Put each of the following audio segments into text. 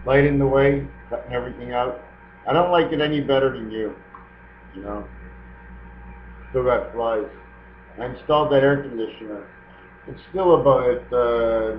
lighting the way, cutting everything out. I don't like it any better than you. You know, still got flies. I installed that air conditioner. It's still about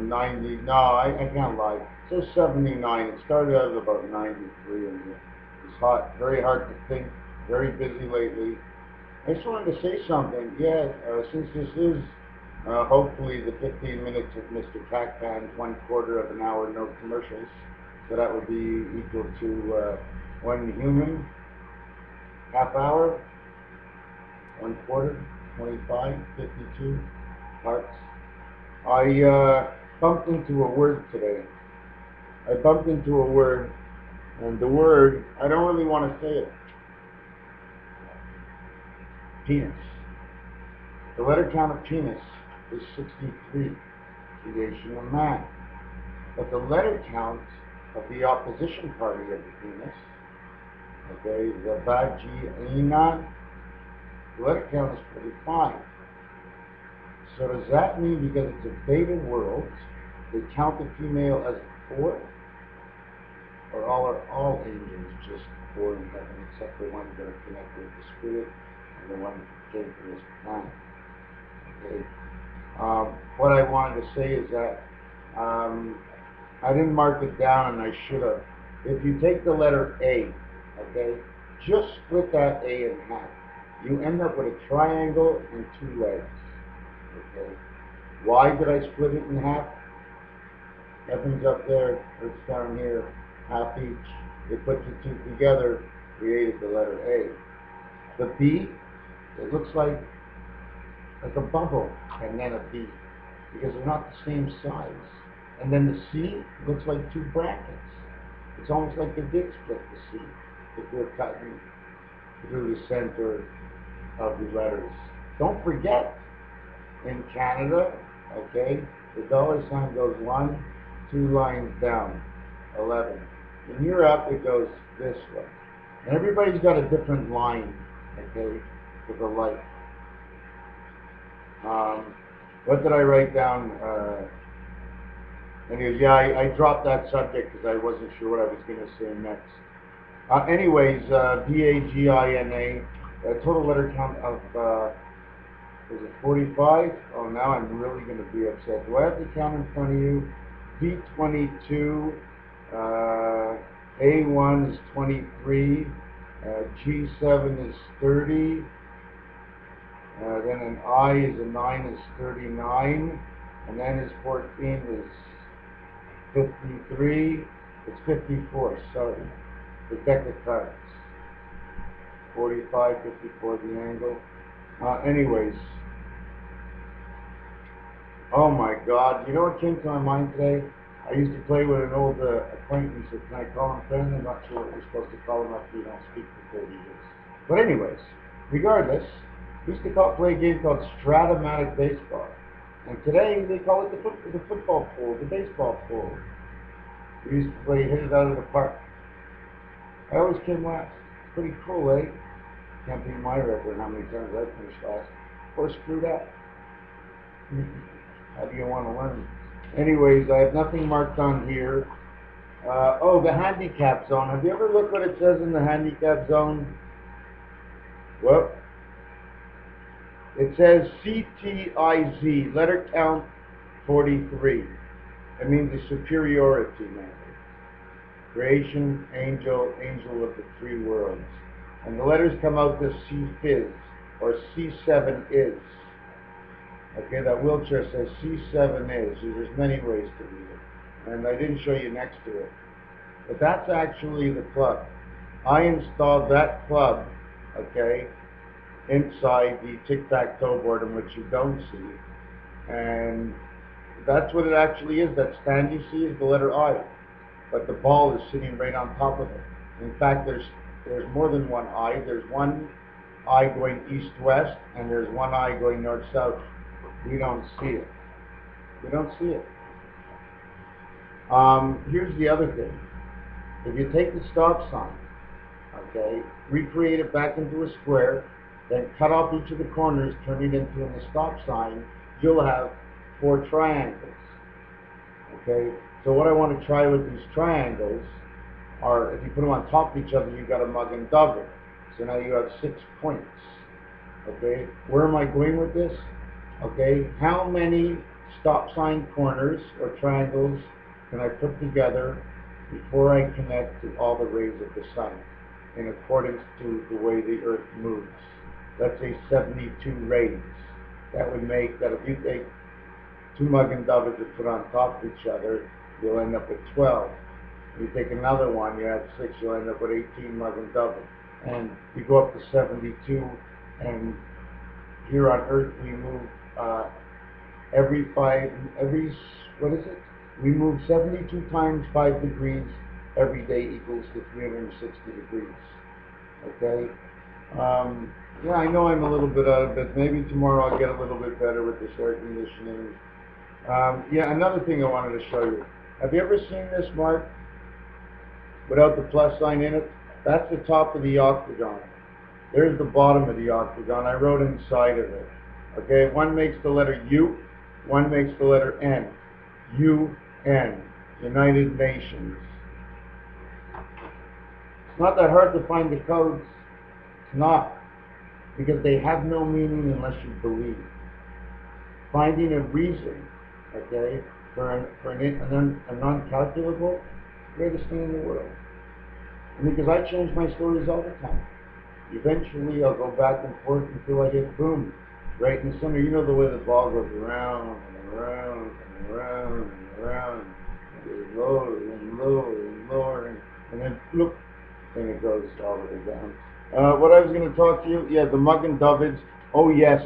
90. No, I can't lie. It says 79. It started out at about 93, and it's hot. Very hard to think. Very busy lately. I just wanted to say something. Yeah, since this is hopefully the 15 minutes of Mr. Tacpan's 1/4 of an hour, no commercials, so that would be equal to one human half hour, 1/4, 25, 52 parts. I bumped into a word today. I bumped into a word, and the word, I don't really want to say it. Penis. The letter count of penis is 63, creation of man. But the letter count of the opposition party of the penis, okay, the vagina, the letter count is 45. So does that mean because it's a beta world, they count the female as 4? Or all angels just 4 in heaven except the ones that are connected with the spirit and the ones that came to this planet? Okay. What I wanted to say is that I didn't mark it down and I should have. If you take the letter A, okay, just split that A in half. You end up with a triangle and 2 legs. Okay. Why did I split it in half? Heaven's up there, earth's down here, half each. They put the two together, created the letter A. The B, it looks like a bubble and then a B, because they're not the same size. And then the C looks like 2 brackets. It's almost like they did split the C if we're cutting through the center of the letters. Don't forget, in Canada, okay, the dollar sign goes 1, 2 lines down, 11. In Europe, it goes this way. And everybody's got a different line, okay, for the light. What did I write down? Anyways, yeah, I dropped that subject because I wasn't sure what I was going to say next. Vagina, total letter count of, is it 45? Oh, now I'm really going to be upset. Do I have the count in front of you? B22, A1 is 23, G7 is 30, then an I is a 9 is 39, and N is 14 is 53, it's 54, sorry. The deck of cards. 45, 54, the angle. Anyways. Oh my God, you know what came to my mind today? I used to play with an old acquaintance, or can I call him friend? I'm not sure what we're supposed to call him after you don't speak for 30 years. But anyways, regardless, we used to play a game called Stratomatic Baseball. And today they call it the football pool, the baseball pool. We used to play hit it out of the park. I always came last. Pretty cool, eh? Can't beat my record how many times I finished last. Or screwed up. How do you want to learn? Anyways, I have nothing marked on here. Oh, the handicap zone. Have you ever looked what it says in the handicap zone? Well, it says CTIZ, letter count 43. It means the superiority method. Creation, angel, angel of the 3 worlds. And the letters come out to C-Fizz, or C7 is. Okay, that wheelchair says C7 is. There's many ways to read it. And I didn't show you next to it. But that's actually the club. I installed that club, okay, inside the tic-tac-toe board, in which you don't see. And that's what it actually is. That stand you see is the letter I. But the ball is sitting right on top of it. In fact, there's more than one I. There's one I going east-west, and there's one I going north-south. We don't see it. We don't see it. Here's the other thing. If you take the stop sign, okay, recreate it back into a square, then cut off each of the corners, turn it into a stop sign, you'll have 4 triangles. Okay, so what I want to try with these triangles are, if you put them on top of each other, you got a mug and dove. So now you have 6 points. Okay, where am I going with this? Okay, how many stop sign corners or triangles can I put together before I connect to all the rays of the sun in accordance to the way the earth moves? Let's say 72 rays. That would make that if you take 2 mug and doves and put on top of each other, you'll end up with 12. If you take another one, you add 6, you'll end up with 18 mug and doves. And you go up to 72, and here on Earth we move we move 72 times 5 degrees every day equals to 360 degrees. Okay? Yeah, I know I'm a little bit out of it. Maybe tomorrow I'll get a little bit better with this air conditioning. Yeah, another thing I wanted to show you. Have you ever seen this mark without the plus sign in it? That's the top of the octagon. There's the bottom of the octagon. I wrote inside of it. Okay, one makes the letter U, one makes the letter N. UN, United Nations. It's not that hard to find the codes. It's not. Because they have no meaning unless you believe. Finding a reason, okay, for a non-calculable, greatest thing in the world. And because I change my stories all the time. Eventually I'll go back and forth until I hit boom, right in the center. You know the way the ball goes around and around and around and around. It goes lower and lower and lower, and then look, and it goes all the way down. What I was going to talk to you, yeah, the mug and doves. Oh yes,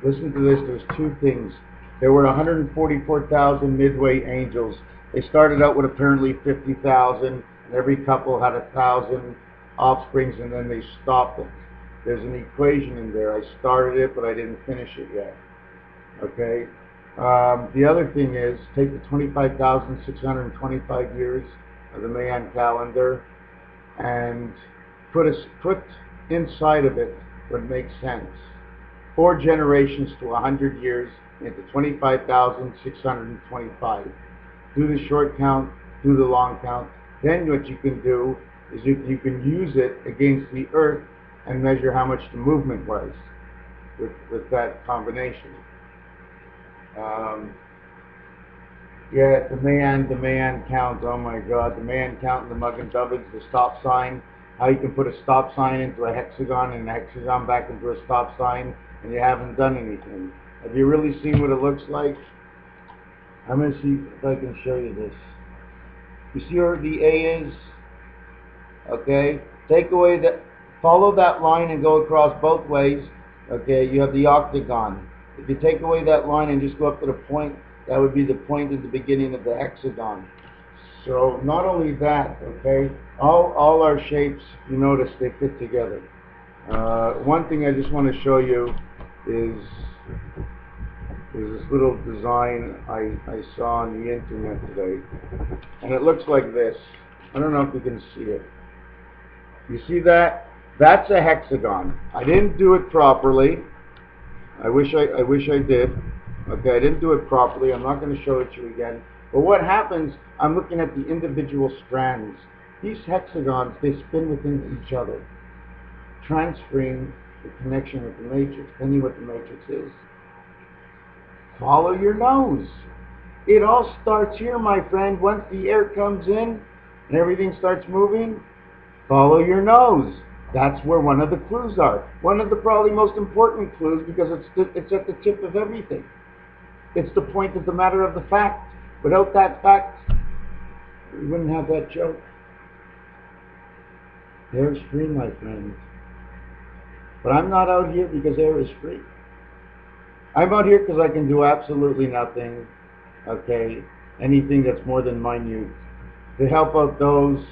listen to this. There's 2 things. There were 144,000 midway angels. They started out with apparently 50,000, and every couple had 1,000 offsprings, and then they stopped it. There's an equation in there. I started it, but I didn't finish it yet. Okay. The other thing is, take the 25,625 years of the Mayan calendar and put inside of it what makes sense. 4 generations to 100 years into 25,625. Do the short count, do the long count. Then what you can do is you can use it against the Earth and measure how much the movement was with that combination. Yeah, the Mayan count, oh my God, the Mayan count and the mug and doves, the stop sign, how you can put a stop sign into a hexagon and a hexagon back into a stop sign, and you haven't done anything. Have you really seen what it looks like? I'm going to see if I can show you this. You see where the A is? Okay, take away that, follow that line and go across both ways. Okay, you have the octagon. If you take away that line and just go up to the point, that would be the point at the beginning of the hexagon. So not only that, okay, all our shapes, you notice they fit together. One thing I just want to show you is this little design I saw on the internet today, and it looks like this. I don't know if you can see it. You see that? That's a hexagon. I didn't do it properly. I wish I did. Okay, I didn't do it properly. I'm not going to show it to you again. But what happens, I'm looking at the individual strands. These hexagons, they spin within each other, transferring the connection with the matrix. Tell me what the matrix is. Follow your nose. It all starts here, my friend. Once the air comes in and everything starts moving, follow your nose. That's where one of the clues are. One of the probably most important clues, because it's at the tip of everything. It's the point of the matter of the fact. Without that fact, we wouldn't have that joke. Air is free, my friend. But I'm not out here because air is free. I'm out here because I can do absolutely nothing, okay, anything that's more than minute, to help out those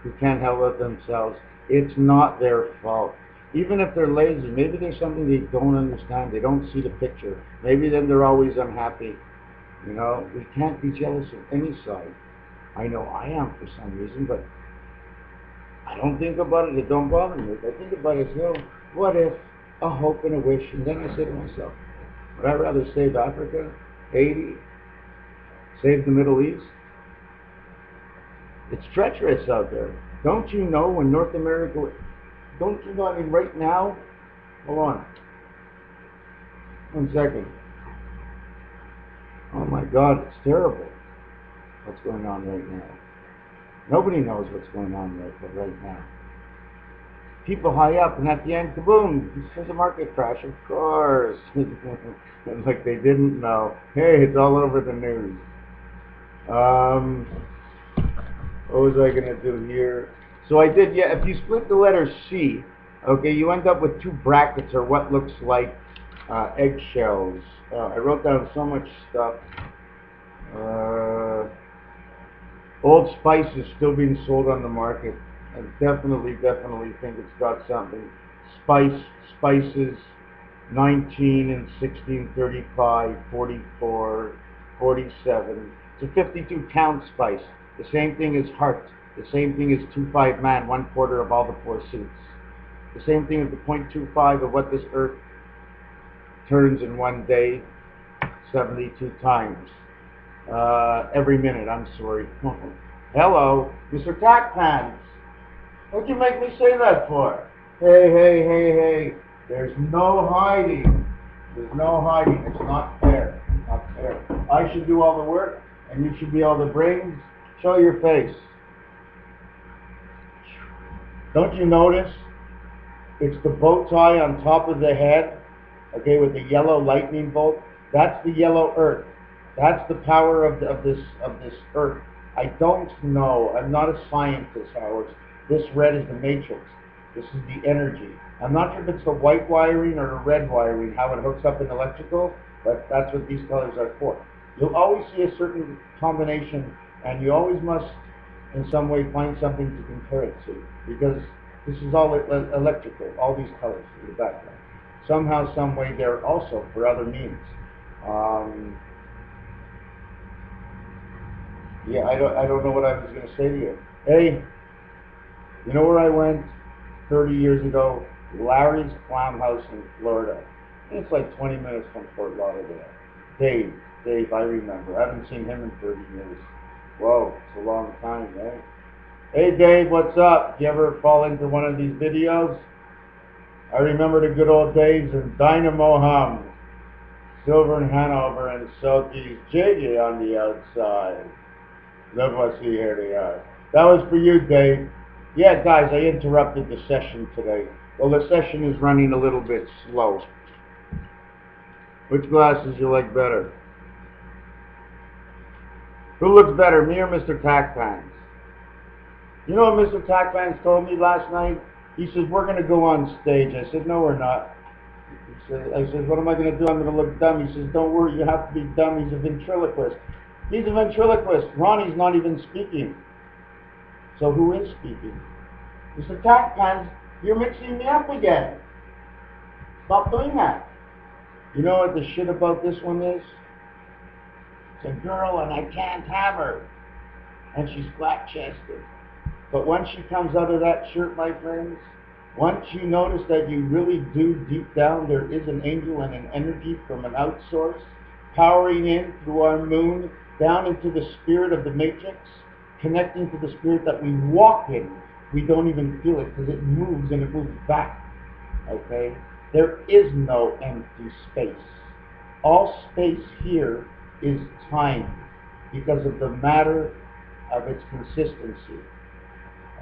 who can't help out themselves. It's not their fault. Even if they're lazy, maybe there's something they don't understand, they don't see the picture. Maybe then they're always unhappy. You know, we can't be jealous of any side. I know I am for some reason, but I don't think about it, it don't bother me. I think about it as, you know, what if, a hope and a wish, and then I say to myself, would I rather save Africa, Haiti, save the Middle East? It's treacherous out there. Don't you know when North America, don't you know, I mean, right now, hold on, 1 second. Oh my God, it's terrible what's going on right now. Nobody knows what's going on right now. People high up, and at the end, kaboom, there's a market crash, of course. It's like they didn't know. Hey, it's all over the news. What was I going to do here? So I did, yeah, if you split the letter C, okay, you end up with two brackets, or what looks like eggshells. I wrote down so much stuff. Old Spice is still being sold on the market. I definitely think it's got something. Spices, 19 and 1635, 44, 47. It's a 52 count spice. The same thing as heart. The same thing as 2.5 man, 1/4 of all the 4 suits. The same thing as the 0.25 of what this earth turns in one day, 72 times. Every minute, I'm sorry. Hello, MrTacpans's. What'd you make me say that for? Hey. There's no hiding. There's no hiding. It's not fair. Not fair. I should do all the work, and you should be all the brains. Show your face. Don't you notice? It's the bow tie on top of the head, okay, with the yellow lightning bolt. That's the yellow earth. That's the power of this earth. I don't know. I'm not a scientist, Howard. This red is the matrix. This is the energy. I'm not sure if it's the white wiring or the red wiring, how it hooks up in electrical, but that's what these colors are for. You'll always see a certain combination, and you always must, in some way, find something to compare it to, because this is all electrical, all these colors in the background. Somehow, some way, they're also for other means. Yeah, I don't know what I was going to say to you. Hey, you know where I went 30 years ago? Larry's Clown House in Florida. It's like 20 minutes from Fort Lauderdale. Dave, I remember. I haven't seen him in 30 years. Whoa, it's a long time, right? Hey Dave, what's up? Do you ever fall into one of these videos? I remember the good old days in Dynamo Hum, Silver and Hanover, and Selkies JJ on the outside. Love what I see here they are. That was for you, Dave. Yeah, guys, I interrupted the session today. Well, the session is running a little bit slow. Which glasses you like better? Who looks better, me or MrTacpans's? You know what MrTacpans's told me last night? He says, we're going to go on stage. I said, no, we're not. I said, what am I going to do? I'm going to look dumb. He says, don't worry, you have to be dumb. He's a ventriloquist. He's a ventriloquist. Ronnie's not even speaking. So who is speaking? MrTacpans's, you're mixing me up again. Stop doing that. You know what the shit about this one is? It's a girl and I can't have her. And she's flat-chested. But once she comes out of that shirt, my friends, once you notice that you really do, deep down, there is an angel and an energy from an outsource, powering in through our moon, down into the spirit of the matrix, connecting to the spirit that we walk in. We don't even feel it because it moves and it moves back. Okay? There is no empty space. All space here is time because of the matter of its consistency.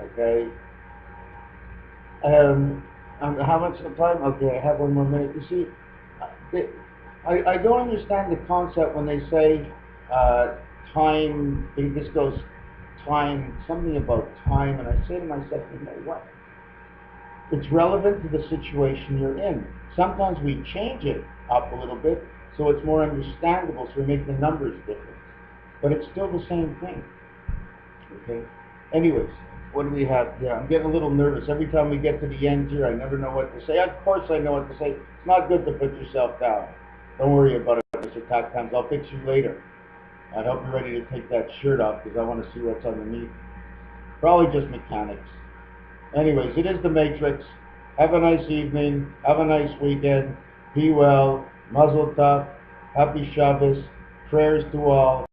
Okay? How much time? Okay, I have one more minute. You see, I don't understand the concept when they say time, this goes time, something about time, and I say to myself, you know what? It's relevant to the situation you're in. Sometimes we change it up a little bit so it's more understandable, so we make the numbers different. But it's still the same thing. Okay? Anyways, what do we have? Yeah, I'm getting a little nervous. Every time we get to the end here, I never know what to say. Of course I know what to say. It's not good to put yourself down. Don't worry about it, MrTacpans's. I'll fix you later. I hope you're ready to take that shirt off because I want to see what's underneath. Probably just mechanics. Anyways, it is the Matrix. Have a nice evening. Have a nice weekend. Be well. Mazel tov. Happy Shabbos. Prayers to all.